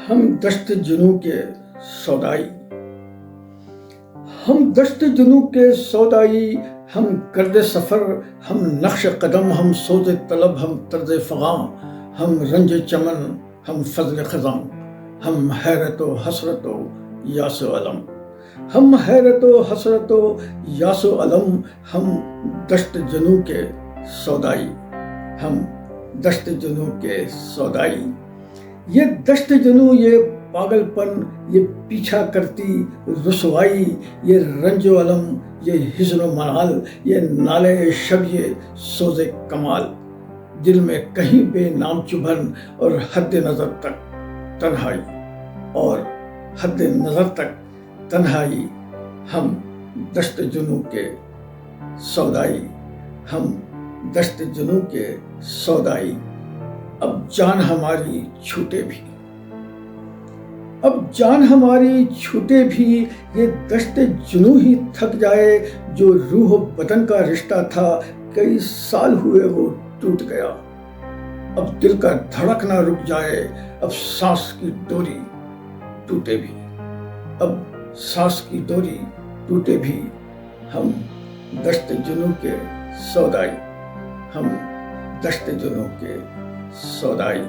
ہم دشت جنوں کے سودائی، ہم دشت جنوں کے سودائی، ہم گرد سفر، ہم نقش قدم، ہم سوز طلب، ہم طرز فغاں، ہم رنج چمن، ہم فضل خزاں، ہم حیرت و حسرت و یاس و علم، ہم حیرت و حسرت و یاس و علم، ہم دشت جنوں کے سودائی، ہم دشت جنوں کے سودائی۔ یہ دشت جنوں، یہ پاگل پن، یہ پیچھا کرتی رسوائی، یہ رنج و علم، یہ حزن و ملال، یہ نالے شب، یہ سوز کمال، دل میں کہیں بے نام چبھن اور حد نظر تک تنہائی، اور حد نظر تک تنہائی، ہم دشت جنوں کے سودائی، ہم دشت جنوں کے سودائی۔ اب جان ہماری چھوٹے بھی، اب جان ہماری چھوٹے بھی، یہ دشت جنوں ہی تھک جائے، جو روح و بدن کا رشتہ تھا کئی سال ہوئے وہ ٹوٹ گیا۔ اب دل کا دھڑکنا رک جائے، اب سانس کی ڈوری ٹوٹے بھی، اب سانس کی ڈوری ٹوٹے بھی، ہم دشت جنوں کے سودائی، ہم دشت جنوں کے سودائی۔